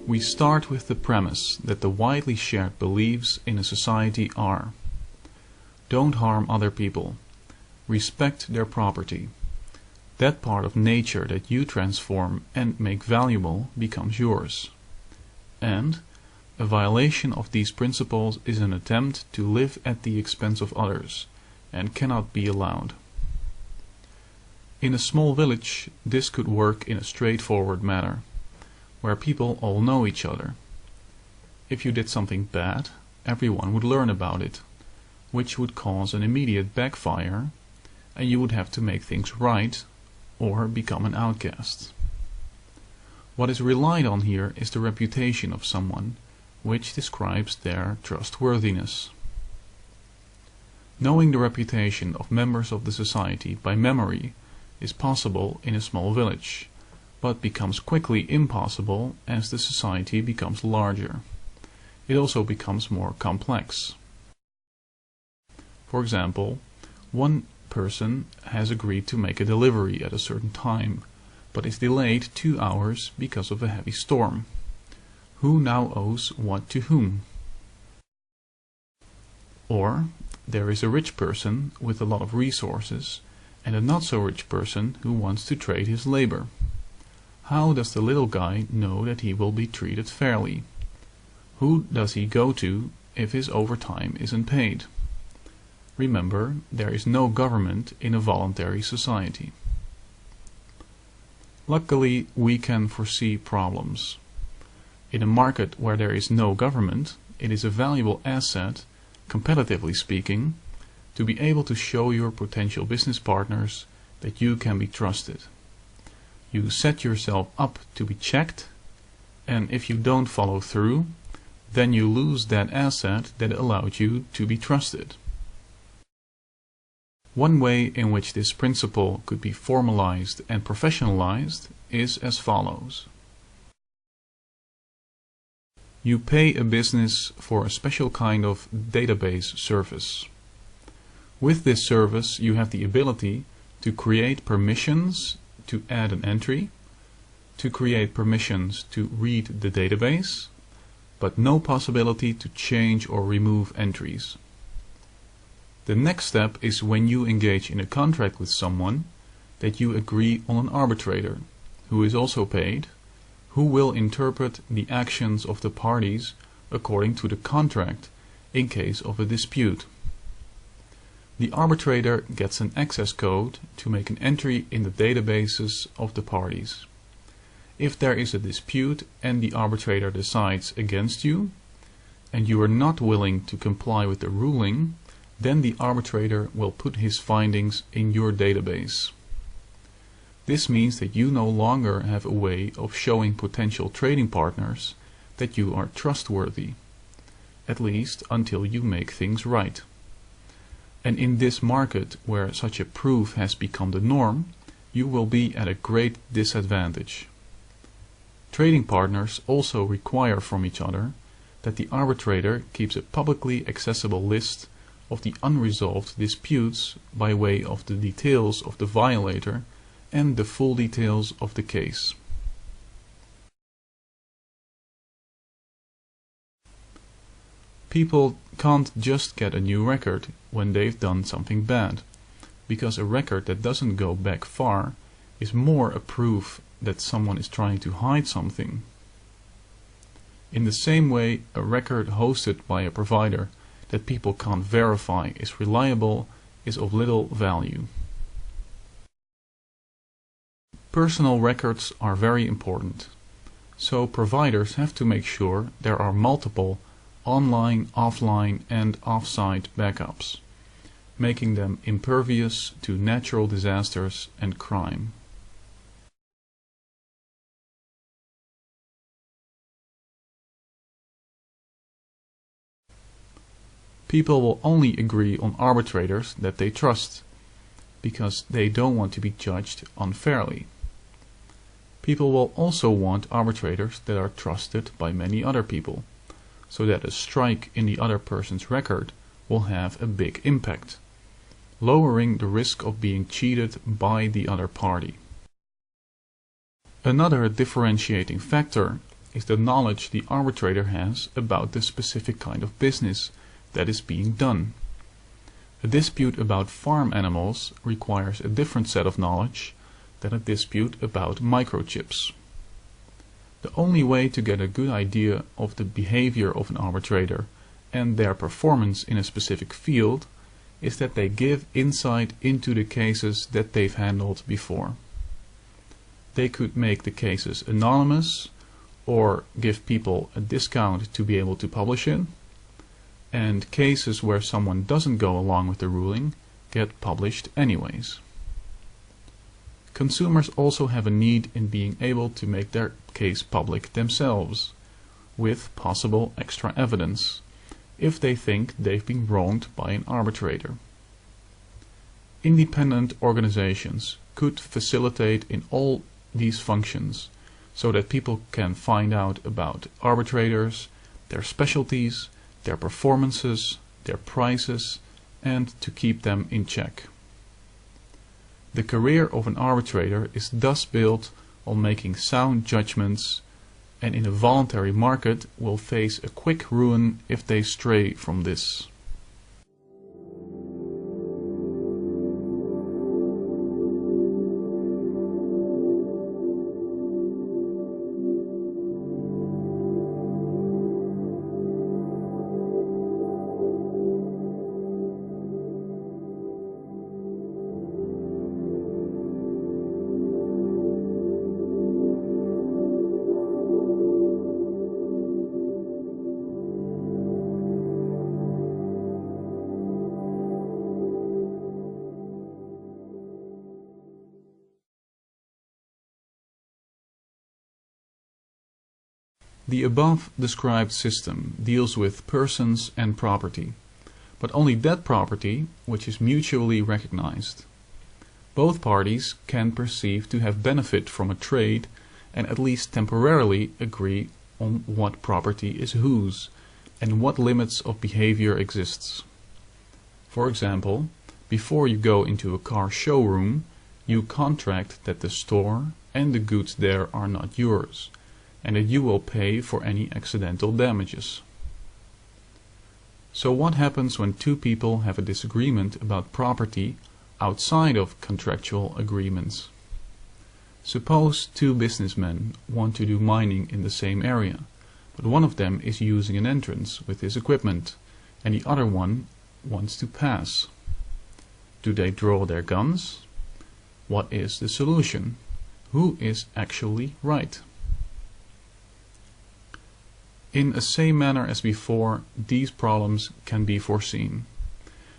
We start with the premise that the widely shared beliefs in a society are: don't harm other people, respect their property, that part of nature that you transform and make valuable becomes yours, and a violation of these principles is an attempt to live at the expense of others and cannot be allowed. In a small village, this could work in a straightforward manner, where people all know each other. If you did something bad, everyone would learn about it, which would cause an immediate backfire, and you would have to make things right or become an outcast. What is relied on here is the reputation of someone, which describes their trustworthiness. Knowing the reputation of members of the society by memory is possible in a small village, but becomes quickly impossible as the society becomes larger. It also becomes more complex. For example, one person has agreed to make a delivery at a certain time, but is delayed 2 hours because of a heavy storm. Who now owes what to whom? Or there is a rich person with a lot of resources and a not so rich person who wants to trade his labor. How does the little guy know that he will be treated fairly? Who does he go to if his overtime isn't paid? Remember, there is no government in a voluntary society. Luckily, we can foresee problems. In a market where there is no government, it is a valuable asset, competitively speaking, to be able to show your potential business partners that you can be trusted. You set yourself up to be checked, and if you don't follow through, then you lose that asset that allowed you to be trusted. One way in which this principle could be formalized and professionalized is as follows. You pay a business for a special kind of database service. With this service, you have the ability to create permissions to add an entry, to create permissions to read the database, but no possibility to change or remove entries. The next step is when you engage in a contract with someone that you agree on an arbitrator, who is also paid, who will interpret the actions of the parties according to the contract in case of a dispute. The arbitrator gets an access code to make an entry in the databases of the parties. If there is a dispute and the arbitrator decides against you, and you are not willing to comply with the ruling, then the arbitrator will put his findings in your database. This means that you no longer have a way of showing potential trading partners that you are trustworthy, at least until you make things right. And in this market, where such a proof has become the norm, you will be at a great disadvantage. Trading partners also require from each other that the arbitrator keeps a publicly accessible list of the unresolved disputes by way of the details of the violator and the full details of the case. People can't just get a new record when they've done something bad, because a record that doesn't go back far is more a proof that someone is trying to hide something. In the same way, a record hosted by a provider that people can't verify is reliable is of little value. Personal records are very important, so providers have to make sure there are multiple online, offline and off-site backups, making them impervious to natural disasters and crime. People will only agree on arbitrators that they trust, because they don't want to be judged unfairly. People will also want arbitrators that are trusted by many other people, so that a strike in the other person's record will have a big impact, lowering the risk of being cheated by the other party. Another differentiating factor is the knowledge the arbitrator has about the specific kind of business that is being done. A dispute about farm animals requires a different set of knowledge than a dispute about microchips. The only way to get a good idea of the behavior of an arbitrator and their performance in a specific field is that they give insight into the cases that they've handled before. They could make the cases anonymous or give people a discount to be able to publish it, and cases where someone doesn't go along with the ruling get published anyways. Consumers also have a need in being able to make their case public themselves, with possible extra evidence, if they think they've been wronged by an arbitrator. Independent organizations could facilitate in all these functions so that people can find out about arbitrators, their specialties, their performances, their prices, and to keep them in check. The career of an arbitrator is thus built on making sound judgments, and in a voluntary market will face a quick ruin if they stray from this. The above described system deals with persons and property, but only that property which is mutually recognized. Both parties can perceive to have benefit from a trade and at least temporarily agree on what property is whose and what limits of behavior exists. For example, before you go into a car showroom, you contract that the store and the goods there are not yours, and that you will pay for any accidental damages. So what happens when two people have a disagreement about property outside of contractual agreements? Suppose two businessmen want to do mining in the same area, but one of them is using an entrance with his equipment, and the other one wants to pass. Do they draw their guns? What is the solution? Who is actually right? In the same manner as before, these problems can be foreseen.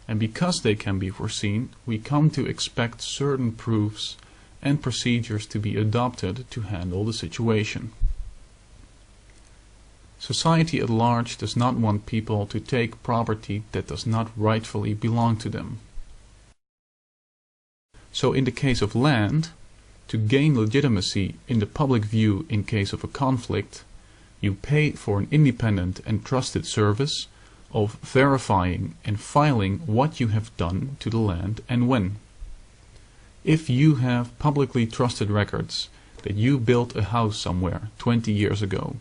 And because they can be foreseen, we come to expect certain proofs and procedures to be adopted to handle the situation. Society at large does not want people to take property that does not rightfully belong to them. So in the case of land, to gain legitimacy in the public view in case of a conflict, you pay for an independent and trusted service of verifying and filing what you have done to the land and when. If you have publicly trusted records that you built a house somewhere 20 years ago,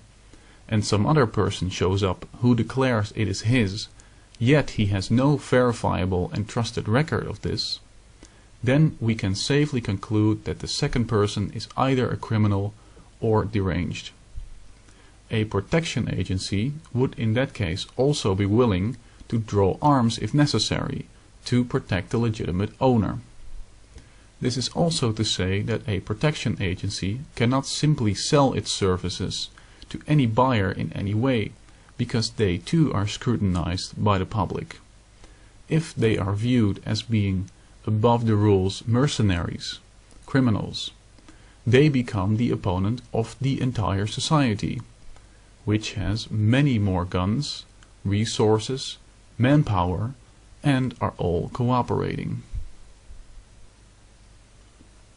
and some other person shows up who declares it is his, yet he has no verifiable and trusted record of this, then we can safely conclude that the second person is either a criminal or deranged. A protection agency would in that case also be willing to draw arms if necessary to protect the legitimate owner. This is also to say that a protection agency cannot simply sell its services to any buyer in any way, because they too are scrutinized by the public. If they are viewed as being above the rules mercenaries, criminals, they become the opponent of the entire society, which has many more guns, resources, manpower, and are all cooperating.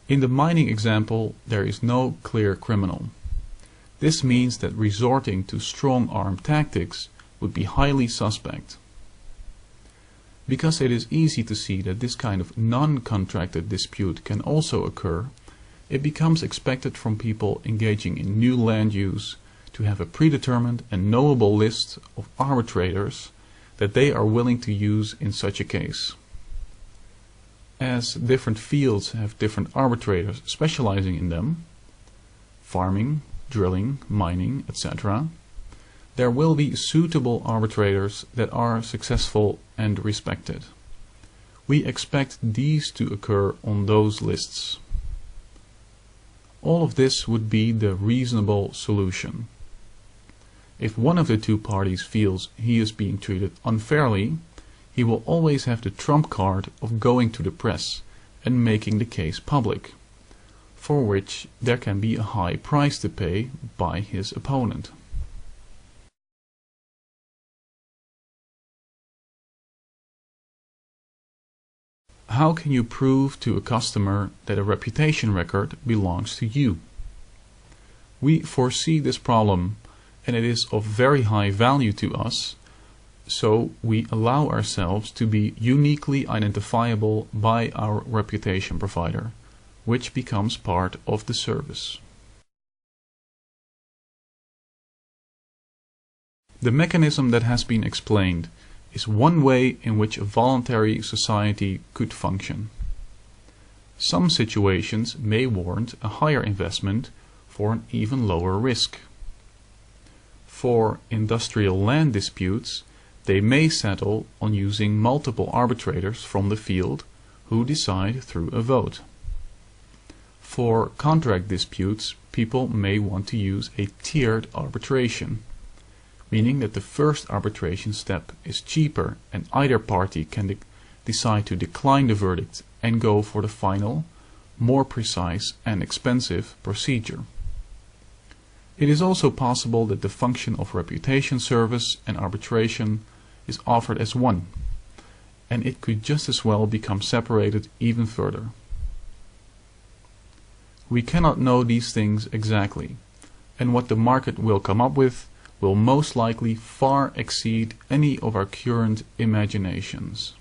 In the mining example, there is no clear criminal. This means that resorting to strong-arm tactics would be highly suspect. Because it is easy to see that this kind of non-contracted dispute can also occur, it becomes expected from people engaging in new land use to have a predetermined and knowable list of arbitrators that they are willing to use in such a case. As different fields have different arbitrators specializing in them, farming, drilling, mining, etc., there will be suitable arbitrators that are successful and respected. We expect these to occur on those lists. All of this would be the reasonable solution. If one of the two parties feels he is being treated unfairly, he will always have the trump card of going to the press and making the case public, for which there can be a high price to pay by his opponent. How can you prove to a customer that a reputation record belongs to you? We foresee this problem, and it is of very high value to us, so we allow ourselves to be uniquely identifiable by our reputation provider, which becomes part of the service. The mechanism that has been explained is one way in which a voluntary society could function. Some situations may warrant a higher investment for an even lower risk. For industrial land disputes, they may settle on using multiple arbitrators from the field who decide through a vote. For contract disputes, people may want to use a tiered arbitration, meaning that the first arbitration step is cheaper and either party can decide to decline the verdict and go for the final, more precise and expensive procedure. It is also possible that the function of reputation service and arbitration is offered as one, and it could just as well become separated even further. We cannot know these things exactly, and what the market will come up with will most likely far exceed any of our current imaginations.